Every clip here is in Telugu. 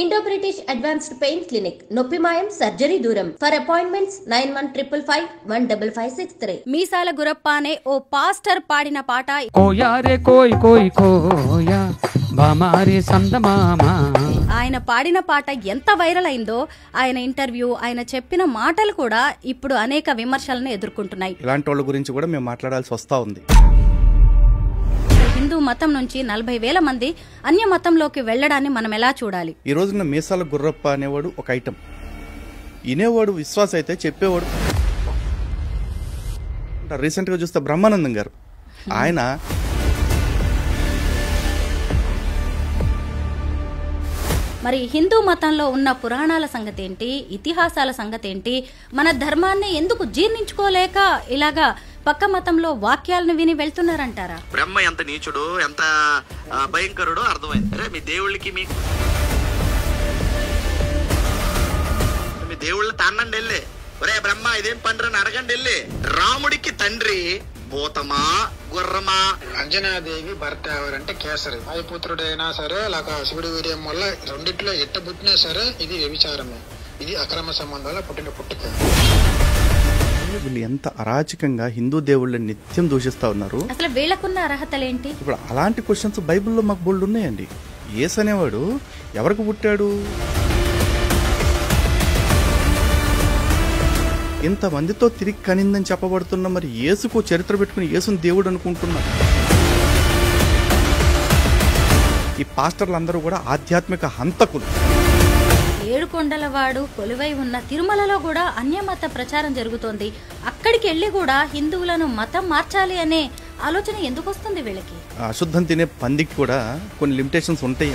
Indo British advanced pain clinic, నొప్పి మాయం, సర్జరీ దూరం. For appointments 9155556563. మీసాల గురప్ప అనే ఓ పాస్టర్ పాడిన పాట కోయారే కోయ్ కోయ్ కోయా బామారే సందమామా. ఆయన పాడిన పాట ఎంత వైరల్ అయిందో ఆయన ఇంటర్వ్యూ, ఆయన చెప్పిన మాటలు కూడా ఇప్పుడు అనేక విమర్శలను ఎదుర్కొంటున్నాయి. ఇలాంటి వాళ్ళ గురించి కూడా మేము మాట్లాడాల్సి వస్తా ఉంది. హిందూ మతం నుంచి 40,000 మంది అన్య మతంలోకి వెళ్లడాన్ని మనం ఎలా చూడాలి? ఈ రోజున మీసాల గుర్రప్ప అనేవాడు ఒక ఐటమ్. వినేవాడు విశ్వాస అయితే చెప్పేవాడు. రీసెంట్ గా చూస్తే బ్రహ్మానందం గారు, ఆయన మరి హిందూ మతంలో ఉన్న పురాణాల సంగతి ఏంటి, ఇతిహాసాల సంగతి ఏంటి, మన ధర్మాన్ని ఎందుకు జీర్ణించుకోలేక ఇలాగా పక్క మతంలో వాక్యాలను విని వెళ్తున్నారంటారా? బ్రహ్మ ఎంత నీచుడు, ఎంత భయంకరుడో అర్థమైంది. అరే మీ దేవుళ్ళకి మీ దేవుళ్ళ తాన్నండి వెళ్ళి, ఒరే బ్రహ్మ ఇదేం పండ్రని అడగండి వెళ్ళి. రాముడికి తండ్రి భూతమా గుర్రమా? అంజనాదేవి భర్త ఎవరంటే కేసరి. వాయుపుత్రుడైనా సరే అలాగా శివుడి వీర్యం వల్ల రెండిట్లో ఎట్ట పుట్టినా సరే ఇది వ్యభిచారమే, ఇది అక్రమ సంబంధాల పుట్టిన పుట్టుక. వీళ్ళు ఎంత అరాచకంగా హిందూ దేవుళ్ళని నిత్యం దూషిస్తా ఉన్నారు. అసలు వీళ్ళకున్న అర్హతలేంటి? ఇప్పుడు అలాంటి క్వశ్చన్స్ బైబిల్లో మాకు బోల్డ్ ఉన్నాయండి. యేసు అనేవాడు ఎవరికి పుట్టాడు? ఇంతమందితో తిరిగి కనిందని చెప్పబడుతున్నా మరి యేసుకు చరిత్ర పెట్టుకుని యేసుని దేవుడు అనుకుంటున్నారు. ఈ పాస్టర్లందరూ కూడా ఆధ్యాత్మిక హంతకులు. ఏడుకొండలవాడు కొలువై ఉన్న తిరుమలలో కూడా అన్యమత ప్రచారం జరుగుతోంది. అక్కడికి వెళ్ళి కూడా హిందువులను మతం మార్చాలి అనే ఆలోచన ఎందుకు వస్తుంది వీళ్ళకి? అశుద్ధం తినే పందికి కూడా కొన్ని లిమిటేషన్స్ ఉంటాయి.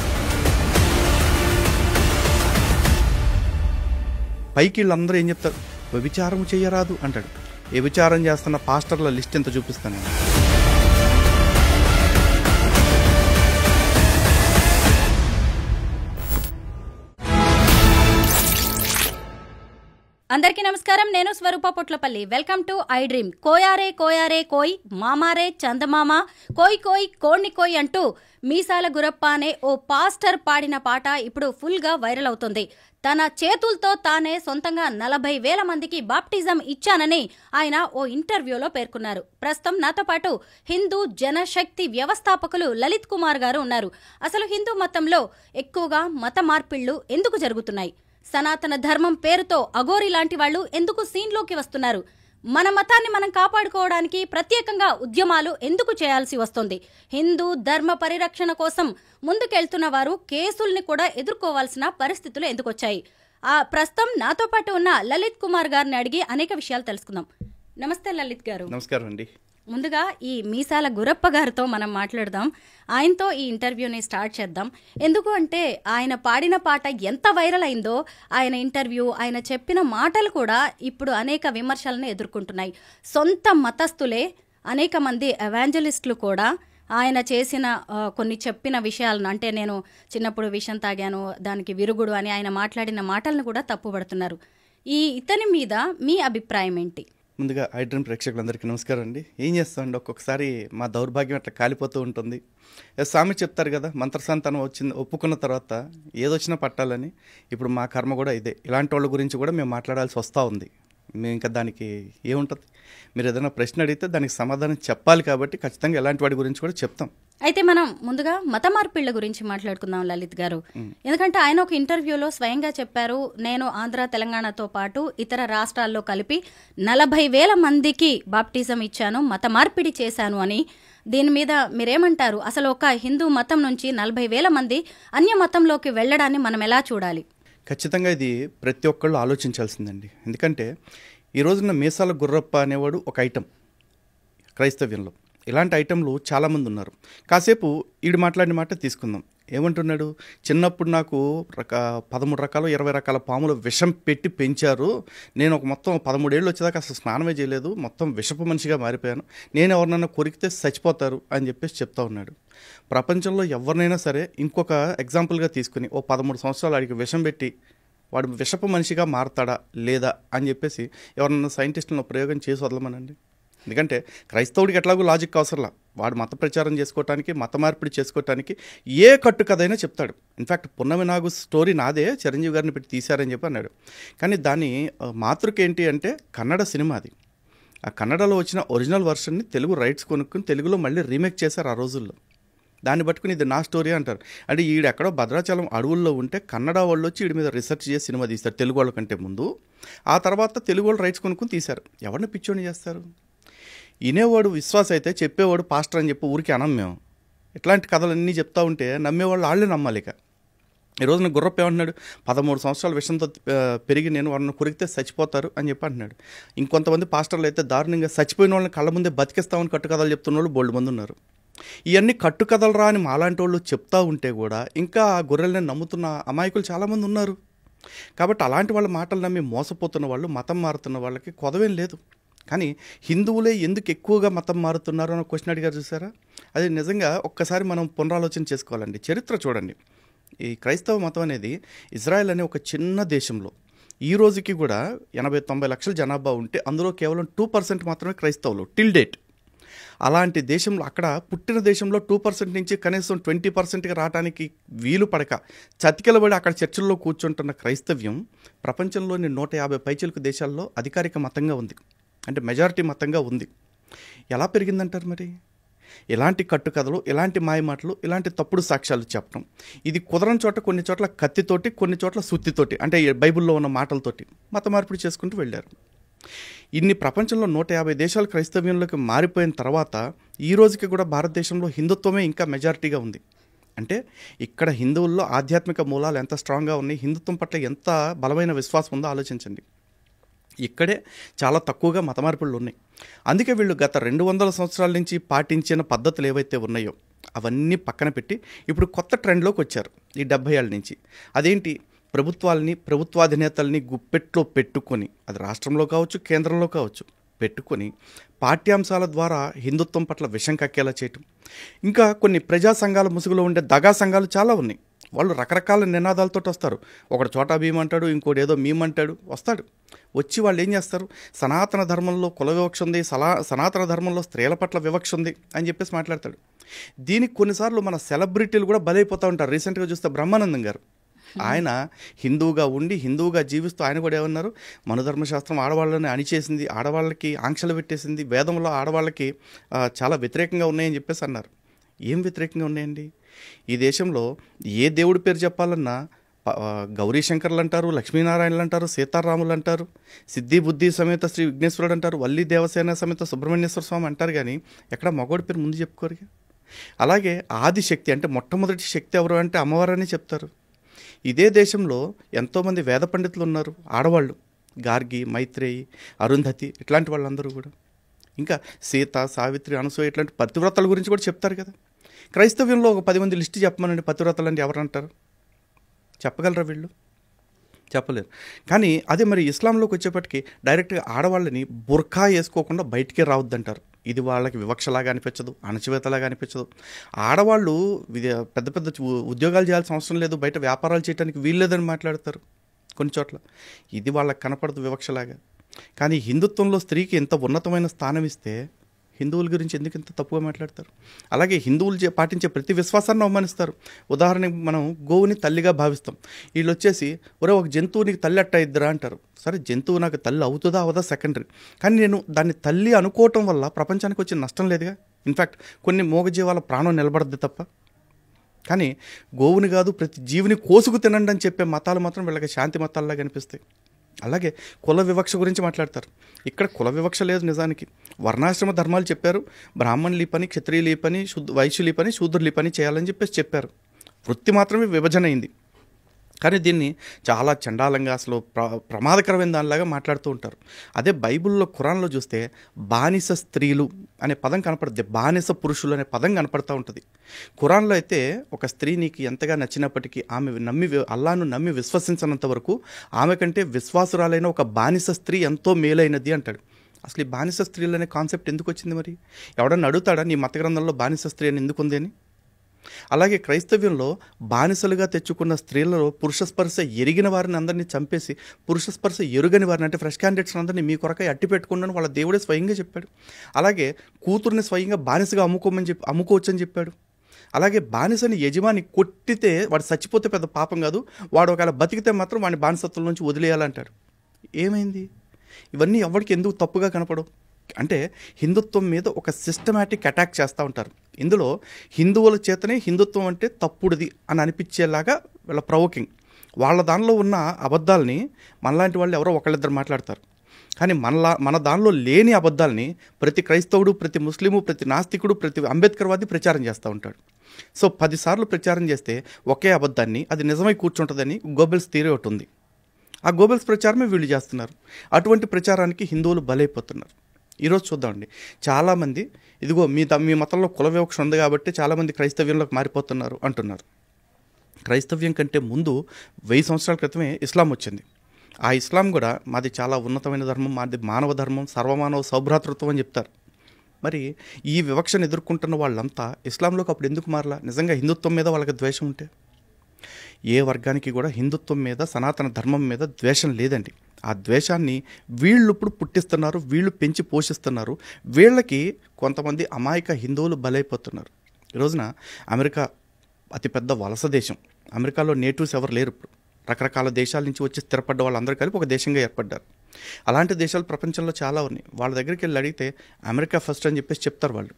పైకి వీళ్ళందరూ ఏం చెప్తారు? వ్యభిచారం చేయరాదు అంటాడు. వ్యభిచారం చేస్తున్న పాస్టర్ల లిస్ట్ ఎంత చూపిస్తాను. అందరికీ నమస్కారం, నేను Swaroopa Potlapalli. Welcome to I dream. కోయారే కోయారే కోయ్, మామారే చందమామ, కోయ్ కోయ్ కోణ్ణి కోయ్ అంటూ మీసాల గురప్ప అనే ఓ పాస్టర్ పాడిన పాట ఇప్పుడు ఫుల్ గా వైరల్ అవుతుంది. తన చేతులతో తానే సొంతంగా 40,000 మందికి బాప్టిజం ఇచ్చానని ఆయన ఓ ఇంటర్వ్యూలో పేర్కొన్నారు. ప్రస్తుతం నాతో పాటు హిందూ జనశక్తి వ్యవస్థాపకులు లలిత్ కుమార్ గారు ఉన్నారు. అసలు హిందూ మతంలో ఎక్కువగా మత మార్పిళ్లు ఎందుకు జరుగుతున్నాయి? సనాతన ధర్మం పేరుతో అఘోరి లాంటి వాళ్లు ఎందుకు సీన్లోకి వస్తున్నారు? మన మతాన్ని మనం కాపాడుకోవడానికి ప్రత్యేకంగా ఉద్యమాలు ఎందుకు చేయాల్సి వస్తుంది? హిందూ ధర్మ పరిరక్షణ కోసం ముందుకెళ్తున్న వారు కేసుల్ని కూడా ఎదుర్కోవాల్సిన పరిస్థితులు ఎందుకొచ్చాయి? ప్రస్తుతం నాతో పాటు ఉన్న లలిత్ కుమార్ గారిని అడిగి అనేక విషయాలు తెలుసుకుందాం. నమస్తే లలిత్ గారు. నమస్కారం అండి. ముందుగా ఈ మీసాల గురప్ప గారితో మనం మాట్లాడదాం. ఆయనతో ఈ ఇంటర్వ్యూని స్టార్ట్ చేద్దాం. ఎందుకు అంటే ఆయన పాడిన పాట ఎంత వైరల్ అయిందో ఆయన ఇంటర్వ్యూ, ఆయన చెప్పిన మాటలు కూడా ఇప్పుడు అనేక విమర్శలను ఎదుర్కొంటున్నాయి. సొంత మతస్థులే, అనేక మంది ఎవాంజలిస్టులు కూడా ఆయన చేసిన కొన్ని చెప్పిన విషయాలను, అంటే నేను చిన్నప్పుడు విషం తాగాను దానికి విరుగుడు అని ఆయన మాట్లాడిన మాటలను కూడా తప్పుపడుతున్నారు. ఇతని మీద మీ అభిప్రాయం ఏంటి? ముందుగా ఐ డ్రీమ్ ప్రేక్షకులందరికీ నమస్కారం అండి. ఏం చేస్తామండి, ఒక్కొక్కసారి మా దౌర్భాగ్యం అట్లా కాలిపోతూ ఉంటుంది. స్వామి చెప్తారు కదా, మంత్రసంతానం వచ్చింది ఒప్పుకున్న తర్వాత ఏదొచ్చినా పట్టాలని. ఇప్పుడు మా కర్మ కూడా ఇదే. ఇలాంటి వాళ్ళ గురించి కూడా మేము మాట్లాడాల్సి వస్తూ ఉంది. మేము ఇంకా దానికి ఏముంటుంది, మీరు ఏదైనా ప్రశ్న అడిగితే దానికి సమాధానం చెప్పాలి. కాబట్టి ఖచ్చితంగా ఇలాంటి వాడి గురించి కూడా చెప్తాం. అయితే మనం ముందుగా మత మార్పిళ్ల గురించి మాట్లాడుకుందాం లలిత్ గారు. ఎందుకంటే ఆయన ఒక ఇంటర్వ్యూలో స్వయంగా చెప్పారు, నేను ఆంధ్ర తెలంగాణతో పాటు ఇతర రాష్ట్రాల్లో కలిపి 40,000 మందికి బాప్టిజం ఇచ్చాను, మత మార్పిడి చేశాను అని. దీని మీద మీరేమంటారు? అసలు ఒక హిందూ మతం నుంచి 40,000 మంది అన్య మతంలోకి వెళ్లడాన్ని మనం ఎలా చూడాలి? ఖచ్చితంగా ఇది ప్రతి ఒక్కళ్ళు ఆలోచించాల్సిందండి. ఎందుకంటే ఈ రోజున మీసాల గుర్రప్ప అనేవాడు ఒక ఐటమ్ క్రైస్తవ్యంలో. ఇలాంటి ఐటెంలు చాలామంది ఉన్నారు. కాసేపు ఈడు మాట్లాడిన మాట తీసుకుందాం. ఏమంటున్నాడు? చిన్నప్పుడు నాకు 13 రకాలు 20 రకాల పాములు విషం పెట్టి పెంచారు. నేను ఒక మొత్తం 13 ఏళ్ళు వచ్చేదాకా అసలు స్నానమే చేయలేదు, మొత్తం విషపు మనిషిగా మారిపోయాను, నేను ఎవరినైనా కొరికితే చచ్చిపోతారు అని చెప్పేసి చెప్తా ఉన్నాడు. ప్రపంచంలో ఎవరినైనా సరే ఇంకొక ఎగ్జాంపుల్గా తీసుకుని ఓ 13 సంవత్సరాలు వాడికి విషం పెట్టి వాడు విషపు మనిషిగా మారతాడా లేదా అని చెప్పేసి ఎవరన్నా సైంటిస్టులను ప్రయోగం చేసి వదలమనండి. ఎందుకంటే క్రైస్తవుడికి ఎట్లాగో లాజిక్ అవసరంలా, వాడు మత ప్రచారం చేసుకోవటానికి, మత మార్పిడి చేసుకోవటానికి ఏ కట్టుకథైనా చెప్తాడు. ఇన్ఫ్యాక్ట్ పున్నమి నాగు స్టోరీ నాదే, చిరంజీవి గారిని పెట్టి తీశారని చెప్పి అన్నాడు. కానీ దాని మాతృక ఏంటి అంటే కన్నడ సినిమా. అది ఆ కన్నడలో వచ్చిన ఒరిజినల్ వర్షన్ని తెలుగు రైట్స్ కొనుక్కుని తెలుగులో మళ్ళీ రీమేక్ చేశారు ఆ రోజుల్లో. దాన్ని పట్టుకుని ఇది నా స్టోరీ అంటారు. అంటే ఈడెక్కడో భద్రాచలం అడవుల్లో ఉంటే కన్నడ వాళ్ళు వచ్చి వీడి మీద రీసెర్చ్ చేసి సినిమా తీస్తారు తెలుగు వాళ్ళ కంటే ముందు. ఆ తర్వాత తెలుగు వాళ్ళు రైట్స్ కొనుక్కుని తీశారు. ఎవరిని పిచ్చోని చేస్తారు? వినేవాడు విశ్వాస అయితే చెప్పేవాడు పాస్టర్ అని చెప్పి ఊరికి అనం మేము. ఇట్లాంటి కథలన్నీ చెప్తా ఉంటే నమ్మేవాళ్ళు వాళ్ళే నమ్మాలి. ఇక ఈరోజు నేను గుర్రప్ప ఏమంటున్నాడు, 13 సంవత్సరాల విషయంతో పెరిగి నేను వాళ్ళని కొరికితే చచ్చిపోతారు అని చెప్పి అంటున్నాడు. ఇంకొంతమంది పాస్టర్లు అయితే దారుణంగా చచ్చిపోయిన వాళ్ళని కళ్ళ ముందే బతికిస్తామని కట్టుకథలు చెప్తున్న వాళ్ళు బోల్డ్ మంది ఉన్నారు. ఇవన్నీ కట్టుకథలు రా అని మాలాంటి వాళ్ళు చెప్తా ఉంటే కూడా ఇంకా ఆ గొర్రెల్ని నమ్ముతున్న అమాయకులు చాలామంది ఉన్నారు. కాబట్టి అలాంటి వాళ్ళ మాటలు నమ్మి మోసపోతున్న వాళ్ళు, మతం మారుతున్న వాళ్ళకి కొదవేం లేదు. కానీ హిందువులే ఎందుకు ఎక్కువగా మతం మారుతున్నారు అని క్వశ్చన్ అడిగారు చూసారా? అది నిజంగా ఒక్కసారి మనం పునరాలోచన చేసుకోవాలండి. చరిత్ర చూడండి. ఈ క్రైస్తవ మతం అనేది ఇజ్రాయెల్ అనే ఒక చిన్న దేశంలో ఈ రోజుకి కూడా 80-90 లక్షల జనాభా ఉంటే అందులో కేవలం 2% మాత్రమే క్రైస్తవులు టిల్ డేట్. అలాంటి దేశంలో, అక్కడ పుట్టిన దేశంలో 2% నుంచి కనీసం 20%గా రావడానికి వీలు పడక చతికిలబడి అక్కడ చర్చిల్లో కూర్చుంటున్న క్రైస్తవ్యం ప్రపంచంలోని 150 పైచిలకు దేశాల్లో అధికారిక మతంగా ఉంది. అంటే మెజారిటీ మతంగా ఉంది. ఎలా పెరిగిందంటారు మరి? ఇలాంటి కట్టుకథలు, ఇలాంటి మాయమాటలు, ఇలాంటి తప్పుడు సాక్ష్యాలు చెప్పడం. ఇది కుదరని చోట కొన్ని చోట్ల కత్తితోటి, కొన్ని చోట్ల సుత్తితోటి, అంటే బైబిల్లో ఉన్న మాటలతోటి మత మార్పిడి చేసుకుంటూ వెళ్ళారు. ఇన్ని ప్రపంచంలో 150 దేశాలు క్రైస్తవ్యంలోకి మారిపోయిన తర్వాత ఈ రోజుకి కూడా భారతదేశంలో హిందుత్వమే ఇంకా మెజారిటీగా ఉంది. అంటే ఇక్కడ హిందువుల్లో ఆధ్యాత్మిక మూలాలు ఎంత స్ట్రాంగ్గా ఉన్నాయి, హిందుత్వం పట్ల ఎంత బలమైన విశ్వాసం ఉందో ఆలోచించండి. ఇక్కడే చాలా తక్కువగా మత మార్పులు ఉన్నాయి. అందుకే వీళ్ళు గత 200 సంవత్సరాల నుంచి పాటించిన పద్ధతులు ఏవైతే ఉన్నాయో అవన్నీ పక్కన పెట్టి ఇప్పుడు కొత్త ట్రెండ్లోకి వచ్చారు ఈ 70 ఏళ్ళ నుంచి. అదేంటి? ప్రభుత్వాలని, ప్రభుత్వాధినేతల్ని గుప్పెట్లో పెట్టుకొని, అది రాష్ట్రంలో కావచ్చు, కేంద్రంలో కావచ్చు, పెట్టుకొని పాఠ్యాంశాల ద్వారా హిందుత్వం పట్ల విషం కక్కేలా చేయటం. ఇంకా కొన్ని ప్రజా సంఘాల ముసుగులో ఉండే దగా సంఘాలు చాలా ఉన్నాయి. వాళ్ళు రకరకాల నినాదాలతో వస్తారు. ఒకడు చోటా భీమ్ అంటాడు, ఇంకోటి ఏదో మీమ్ అంటాడు. వస్తాడు, వచ్చి వాళ్ళు ఏం చేస్తారు, సనాతన ధర్మంలో కుల వివక్ష ఉంది, సనాతన ధర్మంలో స్త్రీల పట్ల వివక్ష ఉంది అని చెప్పేసి మాట్లాడతాడు. దీనికి కొన్నిసార్లు మన సెలబ్రిటీలు కూడా బలైపోతూ ఉంటారు. రీసెంట్గా చూస్తే బ్రహ్మానందం గారు, ఆయన హిందువుగా ఉండి హిందువుగా జీవిస్తూ ఆయన కూడా ఏమన్నారు, మనుధర్మశాస్త్రం ఆడవాళ్ళని అణిచేసింది, ఆడవాళ్ళకి ఆంక్షలు పెట్టేసింది, వేదంలో ఆడవాళ్ళకి చాలా వ్యతిరేకంగా ఉన్నాయని చెప్పేసి అన్నారు. ఏం వ్యతిరేకంగా ఉన్నాయండి? ఈ దేశంలో ఏ దేవుడి పేరు చెప్పాలన్నా గౌరీశంకర్లు అంటారు, లక్ష్మీనారాయణలు అంటారు, సీతారాములు అంటారు, సిద్ధి బుద్ధి సమేత శ్రీ విఘ్నేశ్వరుడు అంటారు, వల్లి దేవసేన సమేత సుబ్రహ్మణ్యేశ్వర స్వామి అంటారు. కానీ ఎక్కడ మగోడి పేరు ముందు చెప్పుకోరు. అలాగే ఆదిశక్తి అంటే మొట్టమొదటి శక్తి ఎవరు అంటే అమ్మవారని చెప్తారు. ఇదే దేశంలో ఎంతోమంది వేద పండితులు ఉన్నారు, ఆడవాళ్ళు, గార్గి, మైత్రేయి, అరుంధతి, ఇట్లాంటి వాళ్ళందరూ కూడా. ఇంకా సీత, సావిత్రి, అనసూయ ఇట్లాంటి పతివ్రతల గురించి కూడా చెప్తారు కదా. క్రైస్తవ్యంలో ఒక 10 మంది లిస్టు చెప్పమనండి, పతివ్రతలు అంటే ఎవరంటారు? చెప్పగలరా వీళ్ళు? చెప్పలేరు. కానీ అదే మరి ఇస్లాంలోకి వచ్చేప్పటికి డైరెక్ట్గా ఆడవాళ్ళని బుర్ఖా వేసుకోకుండా బయటికే రావద్దంటారు. ఇది వాళ్ళకి వివక్షలాగా అనిపించదు, అణచివేతలాగా అనిపించదు. ఆడవాళ్ళు పెద్ద పెద్ద ఉద్యోగాలు చేయాల్సిన అవసరం లేదు, బయట వ్యాపారాలు చేయడానికి వీల్లేదని మాట్లాడతారు కొన్ని చోట్ల. ఇది వాళ్ళకి కనపడదు వివక్షలాగా. కానీ హిందుత్వంలో స్త్రీకి ఎంత ఉన్నతమైన స్థానం ఇస్తే హిందువుల గురించి ఎందుకు ఇంత తప్పుగా మాట్లాడతారు? అలాగే హిందువులు పాటించే ప్రతి విశ్వాసాన్ని అవమానిస్తారు. ఉదాహరణకి మనం గోవుని తల్లిగా భావిస్తాం. వీళ్ళు వచ్చేసి ఒరే ఒక జంతువు నీకు తల్లి అట్ట ఇద్దరా అంటారు. సరే, జంతువు నాకు తల్లి అవుతుందా అవదా సెకండరీ, కానీ నేను దాన్ని తల్లి అనుకోవటం వల్ల ప్రపంచానికి వచ్చే నష్టం లేదుగా. ఇన్ఫ్యాక్ట్ కొన్ని మూగజీవాల ప్రాణం నిలబడద్దు తప్ప. కానీ గోవుని కాదు ప్రతి జీవిని కోసుకు తినండి అని చెప్పే మతాలు మాత్రం వీళ్ళకి శాంతి మతాల్లా కనిపిస్తాయి. అలాగే కుల వివక్ష గురించి మాట్లాడతారు. ఇక్కడ కుల వివక్ష లేదు నిజానికి. వర్ణాశ్రమ ధర్మాలు చెప్పారు. బ్రాహ్మణులు ఈ పని, క్షత్రియులు ఈ పని, వైశ్యులు ఈ పని, శూద్రులు ఈ పని చేయాలని చెప్పేసి చెప్పారు. వృత్తి మాత్రమే విభజన అయింది. కానీ దీన్ని చాలా చండాలంగా అసలు ప్రమాదకరమైన దానిలాగా మాట్లాడుతూ ఉంటారు. అదే బైబిల్లో ఖురాన్లో చూస్తే బానిస స్త్రీలు అనే పదం కనపడుతుంది, బానిస పురుషులు అనే పదం కనపడుతూ ఉంటుంది. ఖురాన్లో అయితే ఒక స్త్రీ నీకు ఎంతగా నచ్చినప్పటికీ ఆమె అల్లాను నమ్మి విశ్వసించినంత వరకు ఆమె కంటే విశ్వాసురాలైన ఒక బానిస స్త్రీ ఎంతో మేలైనది అంటాడు. అసలు ఈ బానిస స్త్రీలు అనే కాన్సెప్ట్ ఎందుకు వచ్చింది? మరి ఎవడన్నా అడుగుతాడా నీ మత గ్రంథంలో బానిస స్త్రీ అని ఎందుకు ఉంది అని? అలాగే క్రైస్తవ్యంలో బానిసలుగా తెచ్చుకున్న స్త్రీలలో పురుష స్పర్శ ఎరిగిన వారిని అందరినీ చంపేసి పురుష స్పర్శ ఎరుగని వారిని అంటే ఫ్రెష్ క్యాండిడేట్స్ అందరినీ మీ కొరకై అట్టి పెట్టుకున్నాను వాళ్ళ దేవుడే స్వయంగా చెప్పాడు. అలాగే కూతుర్ని స్వయంగా బానిసగా అమ్ముకోవచ్చని చెప్పాడు. అలాగే బానిసని యజమాని కొట్టితే వాడు చచ్చిపోతే పెద్ద పాపం కాదు, వాడు ఒకవేళ బతికితే మాత్రం వాడిని బానిసత్వం నుంచి వదిలేయాలంటాడు. ఏమైంది? ఇవన్నీ ఎవరికి ఎందుకు తప్పుగా కనపడవు అంటే హిందుత్వం మీద ఒక సిస్టమాటిక్ అటాక్ చేస్తూ ఉంటారు. ఇందులో హిందువుల చేతనే హిందుత్వం అంటే తప్పుడుది అని అనిపించేలాగా వీళ్ళ ప్రవోకింగ్. వాళ్ళ దానిలో ఉన్న అబద్ధాలని మనలాంటి వాళ్ళు ఎవరో ఒకళ్ళిద్దరు మాట్లాడతారు. కానీ మన దానిలో లేని అబద్ధాలని ప్రతి క్రైస్తవుడు, ప్రతి ముస్లిము, ప్రతి నాస్తికుడు, ప్రతి అంబేద్కర్వాది ప్రచారం చేస్తూ ఉంటాడు. సో 10 సార్లు ప్రచారం చేస్తే ఒకే అబద్ధాన్ని అది నిజమై కూర్చుంటుందని గోబెల్స్ థియరీ ఒకటి ఉంది. ఆ గోబెల్స్ ప్రచారమే వీళ్ళు చేస్తున్నారు. అటువంటి ప్రచారానికి హిందువులు బలైపోతున్నారు. ఈరోజు చూద్దామండి, చాలామంది ఇదిగో మీ మతంలో కుల వివక్ష ఉంది కాబట్టి చాలామంది క్రైస్తవ్యంలోకి మారిపోతున్నారు అంటున్నారు. క్రైస్తవ్యం కంటే ముందు 1000 సంవత్సరాల క్రితమే ఇస్లాం వచ్చింది. ఆ ఇస్లాం కూడా మాది చాలా ఉన్నతమైన ధర్మం, మాది మానవ ధర్మం, సర్వమానవ సౌభ్రాతృత్వం అని చెప్తారు. మరి ఈ వివక్షను ఎదుర్కొంటున్న వాళ్ళంతా ఇస్లాంలోకి అప్పుడు ఎందుకు మారలా? నిజంగా హిందుత్వం మీద వాళ్ళకి ద్వేషం ఉంటే. ఏ వర్గానికి కూడా హిందుత్వం మీద, సనాతన ధర్మం మీద ద్వేషం లేదండి. ఆ ద్వేషాన్ని వీళ్ళు ఇప్పుడు పుట్టిస్తున్నారు, వీళ్ళు పెంచి పోషిస్తున్నారు. వీళ్ళకి కొంతమంది అమాయక హిందువులు బలైపోతున్నారు. ఈ రోజున అమెరికా అతిపెద్ద వలస దేశం. అమెరికాలో నేటివ్స్ ఎవరు లేరు. ఇప్పుడు రకరకాల దేశాల నుంచి వచ్చి స్థిరపడ్డ వాళ్ళందరూ కలిపి ఒక దేశంగా ఏర్పడ్డారు. అలాంటి దేశాలు ప్రపంచంలో చాలా ఉన్నాయి. వాళ్ళ దగ్గరికి వెళ్ళి అడిగితే అమెరికా ఫస్ట్ అని చెప్పేసి చెప్తారు వాళ్ళు.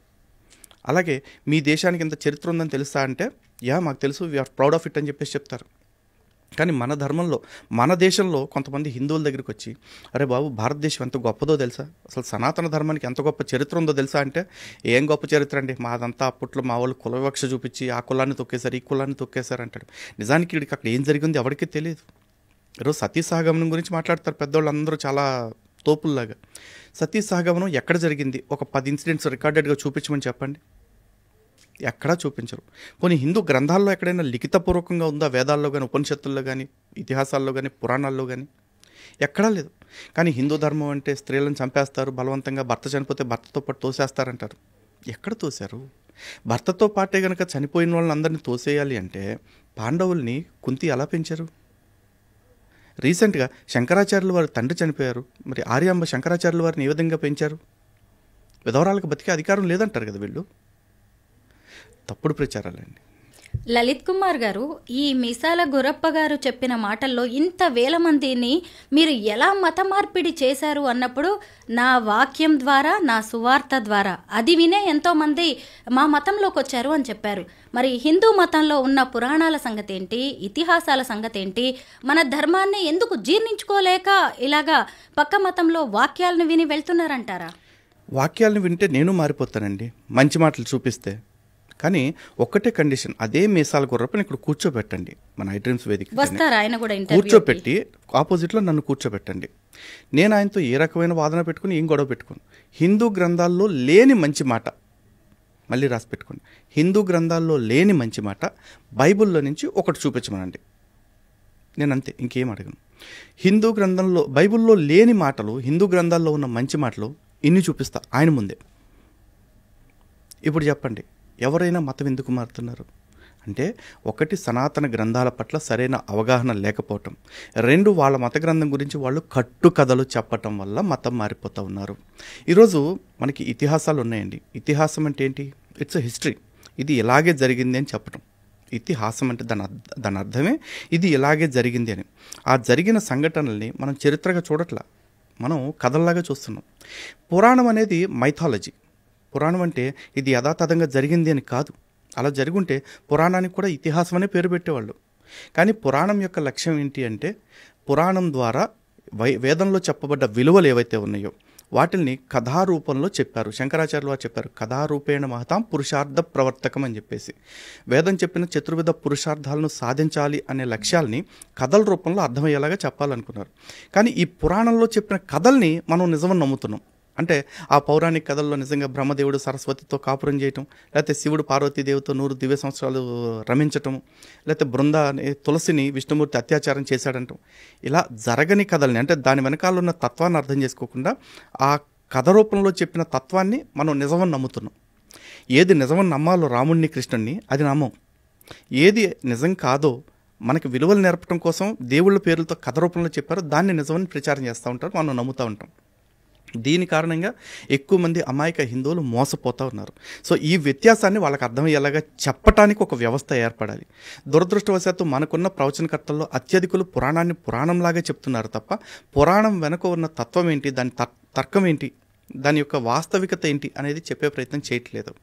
అలాగే మీ దేశానికి ఇంత చరిత్ర ఉందని తెలుసా అంటే మాకు తెలుసు, వీఆర్ ప్రౌడ్ ఆఫ్ ఇట్ అని చెప్పేసి చెప్తారు. కానీ మన ధర్మంలో, మన దేశంలో కొంతమంది హిందువుల దగ్గరికి వచ్చి అరే బాబు భారతదేశం ఎంత గొప్పదో తెలుసా, అసలు సనాతన ధర్మానికి ఎంత గొప్ప చరిత్ర ఉందో తెలుసా అంటే ఏం గొప్ప చరిత్ర అండి, మాదంతా అప్పట్లో మా వాళ్ళు కుల వివక్ష చూపించి ఆ కులాన్ని తొక్కేశారు, ఈ కులాన్ని తొక్కేశారు అంటాడు. నిజానికి వీడికి అక్కడ ఏం జరిగింది ఎవరికీ తెలియదు. ఈరోజు సతీ సహగమనం గురించి మాట్లాడతారు పెద్దవాళ్ళు అందరూ చాలా తోపుల్లాగా. సతీ సహగమనం ఎక్కడ జరిగింది? ఒక 10 ఇన్సిడెంట్స్ రికార్డెడ్గా చూపించమని చెప్పండి. ఎక్కడా చూపించరు. కొన్ని హిందూ గ్రంథాల్లో ఎక్కడైనా లిఖితపూర్వకంగా ఉందా? వేదాల్లో కానీ, ఉపనిషత్తుల్లో కానీ, ఇతిహాసాల్లో కానీ, పురాణాల్లో కానీ ఎక్కడా లేదు. కానీ హిందూ ధర్మం అంటే స్త్రీలను చంపేస్తారు, బలవంతంగా భర్త చనిపోతే భర్తతో పాటు తోసేస్తారంటారు. ఎక్కడ తోశారు? భర్తతో పాటే కనుక చనిపోయిన వాళ్ళని అందరినీ తోసేయాలి అంటే పాండవుల్ని కుంతి ఎలా పెంచారు? రీసెంట్గా శంకరాచార్యుల వారి తండ్రి చనిపోయారు. మరి ఆర్యాంబ శంకరాచార్యుల వారిని ఏ విధంగా పెంచారు? విధవరాలకు బతికే అధికారం లేదంటారు కదా వీళ్ళు. తప్పుడు ప్రచారాలండి. లలిత్ కుమార్ గారు, ఈ మీసాల గురప్ప గారు చెప్పిన మాటల్లో ఇంత వేల మందిని మీరు ఎలా మత మార్పిడి చేశారు అన్నప్పుడు నా వాక్యం ద్వారా, నా సువార్త ద్వారా అది వినే ఎంతోమంది మా మతంలోకి వచ్చారు అని చెప్పారు. మరి హిందూ మతంలో ఉన్న పురాణాల సంగతి ఏంటి, ఇతిహాసాల సంగతి ఏంటి? మన ధర్మాన్ని ఎందుకు జీర్ణించుకోలేక ఇలాగా పక్క మతంలో వాక్యాలను విని వెళ్తున్నారంటారా? వాక్యాలను వింటే నేను మారిపోతానండి, మంచి మాటలు చూపిస్తే. కానీ ఒక్కటే కండిషన్, అదే మీసాల గుర్రపని ఇక్కడ కూర్చోబెట్టండి. మన ఐ డ్రీమ్స్ వేదిక కూర్చోబెట్టి ఆపోజిట్లో నన్ను కూర్చోబెట్టండి. నేను ఆయనతో ఏ రకమైన వాదన పెట్టుకుని ఏం గొడవ పెట్టుకోను. హిందూ గ్రంథాల్లో లేని మంచి మాట, మళ్ళీ రాసి పెట్టుకోండి, హిందూ గ్రంథాల్లో లేని మంచి మాట బైబిల్లో నుంచి ఒకటి చూపించమనండి. నేను అంతే, ఇంకేం అడగను. హిందూ గ్రంథంలో, బైబిల్లో లేని మాటలు హిందూ గ్రంథాల్లో ఉన్న మంచి మాటలు ఇన్ని చూపిస్తా ఆయన ముందే. ఇప్పుడు చెప్పండి, ఎవరైనా మతం ఎందుకు మారుతున్నారు అంటే, ఒకటి సనాతన గ్రంథాల పట్ల సరైన అవగాహన లేకపోవటం, 2 వాళ్ళ మత గ్రంథం గురించి వాళ్ళు కట్టు కథలు చెప్పటం వల్ల మతం మారిపోతూ ఉన్నారు. ఈరోజు మనకి ఇతిహాసాలు ఉన్నాయండి. ఇతిహాసం అంటే ఏంటి? It's a history. ఇది ఇలాగే జరిగింది అని చెప్పటం. ఇతిహాసం అంటే దాని అర్థమే ఇది ఇలాగే జరిగింది అని. ఆ జరిగిన సంఘటనల్ని మనం చరిత్రగా చూడట్లా, మనం కథల్లాగా చూస్తున్నాం. పురాణం అనేది మైథాలజీ. పురాణం అంటే ఇది యథాతథంగా జరిగింది అని కాదు. అలా జరుగుంటే పురాణానికి కూడా ఇతిహాసం అనే పేరు పెట్టేవాళ్ళు. కానీ పురాణం యొక్క లక్ష్యం ఏంటి అంటే, పురాణం ద్వారా వేదంలో చెప్పబడ్డ విలువలు ఏవైతే ఉన్నాయో వాటిల్ని కథారూపంలో చెప్పారు. శంకరాచార్యులు వారు చెప్పారు, కథారూపేణ మహతాం పురుషార్థ ప్రవర్తకం అని చెప్పేసి. వేదం చెప్పిన చతుర్విధ పురుషార్థాలను సాధించాలి అనే లక్ష్యాల్ని కథల రూపంలో అర్థమయ్యేలాగా చెప్పాలనుకున్నారు. కానీ ఈ పురాణంలో చెప్పిన కథల్ని మనం నిజమని నమ్ముతున్నాం. అంటే ఆ పౌరాణిక కథల్లో నిజంగా బ్రహ్మదేవుడు సరస్వతితో కాపురం చేయటం, లేకపోతే శివుడు పార్వతీదేవితో 100 దివ్య సంవత్సరాలు రమించటం, లేకపోతే బృంద తులసిని విష్ణుమూర్తి అత్యాచారం చేశాడంటాం. ఇలా జరగని కథల్ని, అంటే దాని వెనకాల ఉన్న తత్వాన్ని అర్థం చేసుకోకుండా ఆ కథ రూపంలో చెప్పిన తత్వాన్ని మనం నిజమని నమ్ముతున్నాం. ఏది నిజమని నమ్మాలో రాముడిని కృష్ణుడిని అది నమ్మం. ఏది నిజం కాదో మనకి విలువలు నేర్పడం కోసం దేవుళ్ళ పేర్లతో కథ రూపంలో చెప్పారో దాన్ని నిజమని ప్రచారం చేస్తూ ఉంటారు, మనం నమ్ముతూ ఉంటాం. దీని కారణంగా ఎక్కువ మంది అమాయక హిందువులు మోసపోతూ ఉన్నారు. సో ఈ వ్యత్యాసాన్ని వాళ్ళకి అర్థమయ్యేలాగా చెప్పటానికి ఒక వ్యవస్థ ఏర్పడాలి. దురదృష్టవశాత్తు మనకున్న ప్రవచనకర్తల్లో అత్యధికులు పురాణాన్ని పురాణంలాగా చెప్తున్నారు తప్ప పురాణం వెనుక ఉన్న తత్వం ఏంటి, దాని తర్కం ఏంటి, దాని యొక్క వాస్తవికత ఏంటి అనేది చెప్పే ప్రయత్నం చేయట్లేదు.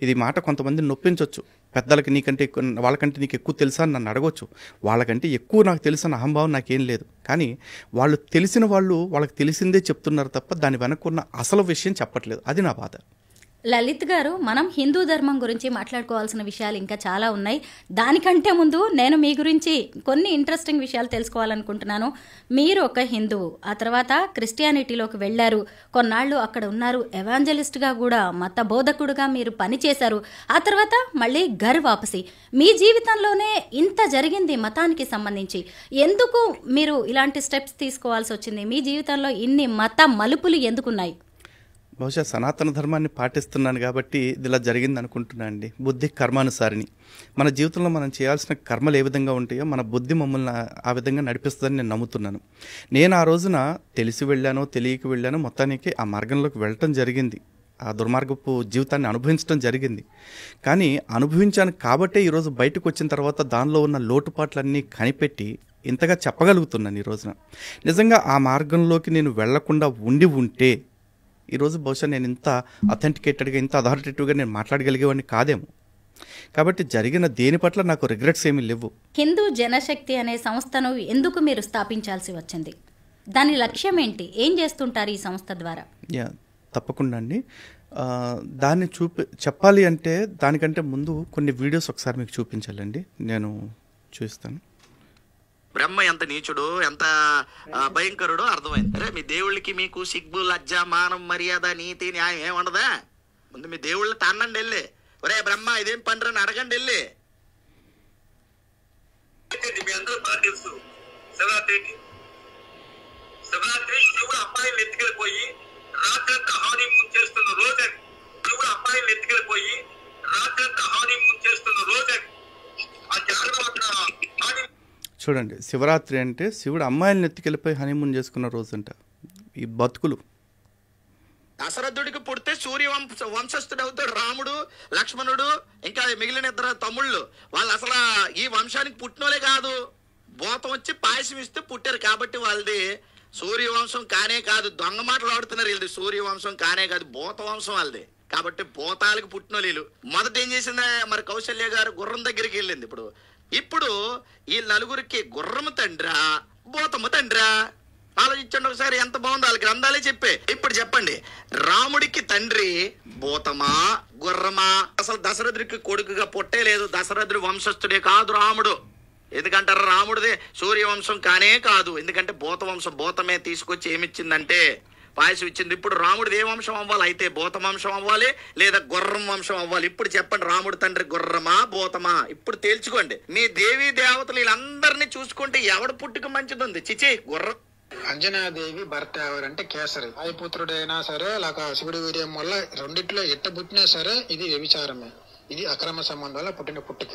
ఇది మాట కొంతమంది నొప్పించవచ్చు. పెద్దలకి నీకంటే ఎక్కువ, వాళ్ళకంటే నీకు ఎక్కువ తెలుసా అని నన్ను అడగవచ్చు. వాళ్ళకంటే ఎక్కువ నాకు తెలుసన్న అహంభావం నాకేం లేదు. కానీ వాళ్ళు తెలిసిన వాళ్ళు వాళ్ళకి తెలిసిందే చెప్తున్నారు తప్ప దాని వెనక్కున్న అసలు విషయం చెప్పట్లేదు. అది నా బాధ. లలిత్ గారు, మనం హిందూ ధర్మం గురించి మాట్లాడుకోవాల్సిన విషయాలు ఇంకా చాలా ఉన్నాయి. దానికంటే ముందు నేను మీ గురించి కొన్ని ఇంట్రెస్టింగ్ విషయాలు తెలుసుకోవాలనుకుంటున్నాను. మీరు ఒక హిందువు, ఆ తర్వాత క్రిస్టియానిటీలోకి వెళ్ళారు, కొన్నాళ్ళు అక్కడ ఉన్నారు, ఎవాంజలిస్ట్గా కూడా మత బోధకుడుగా మీరు పనిచేశారు. ఆ తర్వాత మళ్ళీ ఘర్ వాపసి. మీ జీవితంలోనే ఇంత జరిగింది మతానికి సంబంధించి. ఎందుకు మీరు ఇలాంటి స్టెప్స్ తీసుకోవాల్సి వచ్చింది? మీ జీవితంలో ఇన్ని మత మలుపులు ఎందుకున్నాయి? బహుశా సనాతన ధర్మాన్ని పాటిస్తున్నాను కాబట్టి ఇది ఇలా జరిగింది అనుకుంటున్నాను అండి. బుద్ధి కర్మానుసారిని. మన జీవితంలో మనం చేయాల్సిన కర్మలు ఏ విధంగా ఉంటాయో మన బుద్ధి మమ్మల్ని ఆ విధంగా నడిపిస్తుందని నేను నమ్ముతున్నాను. నేను ఆ రోజున తెలిసి వెళ్ళానో తెలియక వెళ్ళానో మొత్తానికి ఆ మార్గంలోకి వెళ్ళటం జరిగింది. ఆ దుర్మార్గపు జీవితాన్ని అనుభవించడం జరిగింది. కానీ అనుభవించాను కాబట్టే ఈరోజు బయటకు వచ్చిన తర్వాత దానిలో ఉన్న లోటుపాట్లన్నీ కనిపెట్టి ఇంతగా చెప్పగలుగుతున్నాను ఈ రోజున. నిజంగా ఆ మార్గంలోకి నేను వెళ్లకుండా ఉంటే ఈరోజు బహుశా నేను ఇంత అథెంటికేటెడ్గా, ఇంత అథారిటేటివ్గా నేను మాట్లాడగలిగేవాడిని కాదేమో. కాబట్టి జరిగిన దేని పట్ల నాకు రిగ్రెట్స్ ఏమీ లేవు. హిందూ జనశక్తి అనే సంస్థను ఎందుకు మీరు స్థాపించాల్సి వచ్చింది? దాని లక్ష్యం ఏంటి? ఏం చేస్తుంటారు ఈ సంస్థ ద్వారా? తప్పకుండా అండి. దాన్ని చెప్పాలి అంటే దానికంటే ముందు కొన్ని వీడియోస్ ఒకసారి మీకు చూపించాలండి. నేను చూస్తాను. బ్రహ్మ ఎంత నీచుడు, ఎంత భయంకరుడో అర్థమైంది. అరే మీ దేవుళ్ళకి మీకు సిగ్గు, లజ్జ, మానం, మర్యాద, నీతి, న్యాయం ఏం ఉండదా? ముందు మీ దేవుళ్ళ తన్నండి వెళ్ళి, ఒరే బ్రహ్మ ఇదేం పండ్రు అని అడగండి వెళ్ళి. మీ అందరూ బాగా తెలుసు, శివరాత్రి శివుడు అమ్మాయిలు ఎత్తుకెళ్ళిపోయి రాత్రంతా హానీమూన్ చేస్తున్న రోజని, శివుడు అమ్మాయిలు ఎత్తుకెళ్ళిపోయి రాత్రంతా హానీమూన్ చేస్తున్న రోజని ఆ జాగ్రత్త. చూడండి, శివరాత్రి అంటే శివుడు అమ్మాయిలను ఎత్తుకెళ్ళిపోయి హనీమూన్ చేసుకున్న రోజు అంట. ఈ బతుకులు. దశరథుడికి పుడితే సూర్య వంశస్థుడు అవుతాడు రాముడు, లక్ష్మణుడు, ఇంకా మిగిలిన ఇద్దరు తమ్ముళ్ళు. వాళ్ళు అసలు ఈ వంశానికి పుట్టినోలే కాదు, భూతం వచ్చి పాయసం ఇస్తే పుట్టారు. కాబట్టి వాళ్ళది సూర్యవంశం కానే కాదు. దొంగ మాటలు ఆడుతున్నారు వీళ్ళది. సూర్యవంశం కానే కాదు, భూత వంశం వాళ్ళది. కాబట్టి భూతాలకు పుట్టినోళ్ళు వీళ్ళు. మొదట ఏం చేసిందా మరి కౌశల్య గారు గుర్రం దగ్గరికి వెళ్ళింది. ఇప్పుడు ఈ నలుగురికి గుర్రము తండ్రా, భూతము తండ్రా? ఆలోచించండి ఒకసారి, ఎంత బాగుందో. వాళ్ళ గ్రంథాలే చెప్పే. ఇప్పుడు చెప్పండి, రాముడికి తండ్రి భూతమా, గుర్రమా? అసలు దశరథుడికి కొడుకుగా పుట్టే లేదు. దశరథుడి వంశస్థుడే కాదు రాముడు. ఎందుకంటారు? రాముడిదే సూర్యవంశం కానే కాదు. ఎందుకంటే భూత వంశం, భూతమే తీసుకొచ్చి ఏమిచ్చిందంటే పాయసం ఇచ్చింది. ఇప్పుడు రాముడిది ఏ వంశం అవ్వాలి? అయితే భూత వంశం అవ్వాలి, లేదా గుర్రం వంశం అవ్వాలి. ఇప్పుడు చెప్పండి, రాముడి తండ్రి గుర్రమా, భూతమా? ఇప్పుడు తేల్చుకోండి. మీ దేవీ దేవతలు వీళ్ళందరినీ చూసుకుంటే ఎవడు పుట్టుక మంచిది? చిచి, గుర్రం. అంజనాదేవి భర్త ఎవరంటే కేసరి. వాయుపుత్రుడైనా సరే లేక శివుడి వీర్యం వల్ల రెండిట్లో ఎట్ట పుట్టినా సరే ఇది వ్యభిచారమే. ఇది అక్రమ సంబంధాల పుట్టిన పుట్టుక.